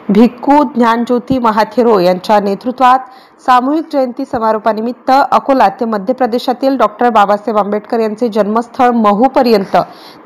भिक्खू ज्ञानज्योती महाथेरो यांच्या नेतृत्वात सामूहिक जयंती समारोपानिमित्त अकोला ते मध्य प्रदेशातील डॉक्टर बाबासाहेब आंबेडकर यांचे जन्मस्थळ महूपर्यंत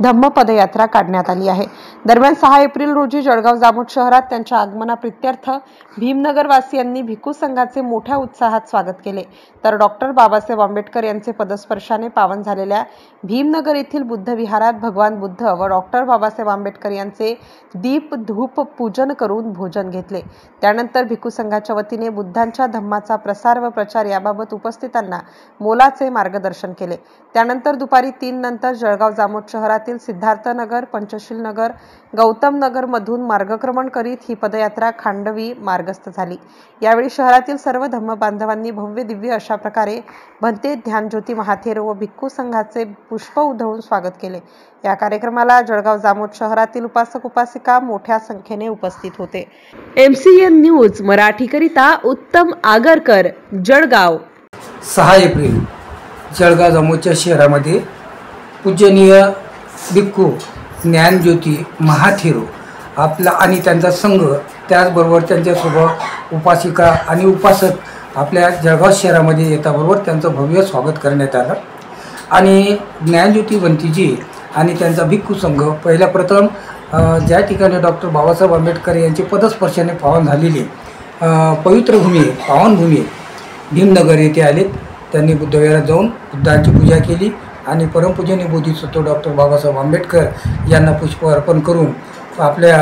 धम्म पदयात्रा काढण्यात आली आहे। दरम्यान 6 एप्रिल रोजी जळगाव जामोद शहरात त्यांच्या आगमनाप्रित्यर्थ भीमनगर वासियांनी भिक्खू संघाचे मोठ्या उत्साहात स्वागत केले। तर डॉक्टर बाबासाहेब आंबेडकर यांचे पदस्पर्शाने पावन झालेल्या भीमनगर येथील बुद्ध विहारात भगवान बुद्ध व डॉक्टर बाबासाहेब आंबेडकर यांचे दीप धूप पूजन करून भोजन घेतले। त्यानंतर भिक्खू संघाच्या वतीने बुद्धांच्या धम्माचा प्रसार व प्रचार याबाबत उपस्थितांना मोलाचे मार्गदर्शन केले। त्यानंतर दुपारी 3 नंतर जळगाव जामोद शहरातील सिद्धार्थ नगर, पंचशील नगर, गौतम नगर मधून मार्गक्रमण करीत ही पदयात्रा खांडवी मार्गस्थ झाली। यावेळी शहरातील सर्व धम्म बांधवांनी भव्य दिव्य अशा प्रकारे भंते ज्ञानज्योती महाथेरो व भिक्खू संघाचे पुष्प उधळून स्वागत केले। या कार्यक्रमाला जळगाव जामोद शहरातील उपासक उपासिका मोठ्या संख्येने उपस्थित होते। MCN न्यूज मराठीकरिता उत्तम आगरकर, जळगाव। 6 एप्रिल जळगाव जामोदच्या शहरामध्ये पूजनीय भिक्खू ज्ञानज्योती महाथेरो आपला आणि त्यांचा संघ, त्याचबरोबर त्यांच्यासोबत उपासिका आणि उपासक आपल्या जळगाव शहरामध्ये येताबरोबर त्यांचं भव्य स्वागत करण्यात आलं। आणि ज्ञानज्योती भंतीजी आणि त्यांचा भिक्खू संघ पहिल्या प्रथम ज्या ठिकाणी डॉक्टर बाबासाहेब आंबेडकर यांचे पदस्पर्शाने पावन झालेली पवित्र भूमी, पावनभूमी भीमनगर येथे आले। त्यांनी बुद्धविहारात जाऊन बुद्धांची पूजा केली आणि परमपूजनीय बोधिसत्व डॉक्टर बाबासाहेब आंबेडकर यांना पुष्प अर्पण करून आपल्या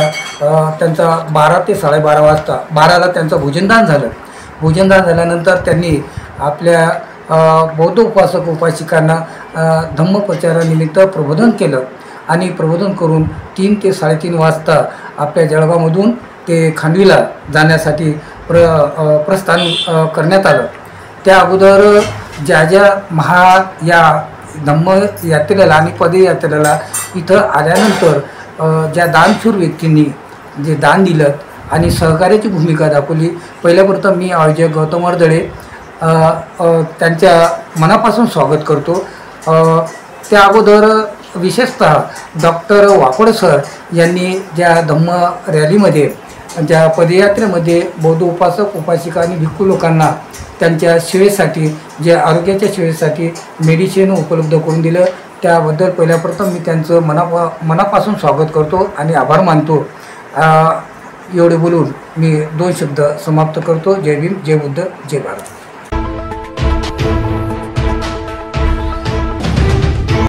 त्यांचा 12 ते 12:30 वाजता 12ला त्यांचं भोजनदान झालं। भोजनदान झाल्यानंतर त्यांनी आपल्या बौद्ध उपासक उपासिकांना धम्मप्रचारानिमित्त प्रबोधन केलं आणि प्रबोधन करून 3 ते 3:30 वाजता आपल्या जळगावमधून ते खांडवीला जाण्यासाठी प्रस्थान करण्यात आलं। त्या अगोदर ज्या या धम्म यात्रेला आणि पदयात्रेला इथं आल्यानंतर ज्या दानशूर व्यक्तींनी जे दान दिलं आणि सहकार्याची भूमिका दाखवली, पहिल्याप्रथम मी आयोजक गौतम वर्दळे त्यांच्या मनापासून स्वागत करतो। त्या अगोदर विशेषतः डॉक्टर वाकोड सर यांनी ज्या धम्म रॅलीमध्ये, ज्या पदयात्रेमध्ये बौद्ध उपासक उपासिका आणि भिक्खू लोकांना त्यांच्या सेवेसाठी, जे आरोग्याच्या सेवेसाठी मेडिसिन उपलब्ध करून दिलं, त्याबद्दल पहिल्याप्रथम मी त्यांचं मनापासून स्वागत करतो आणि आभार मानतो। एवढे बोलून मी 2 शब्द समाप्त करतो। जय भीम, जय बुद्ध, जय भारत।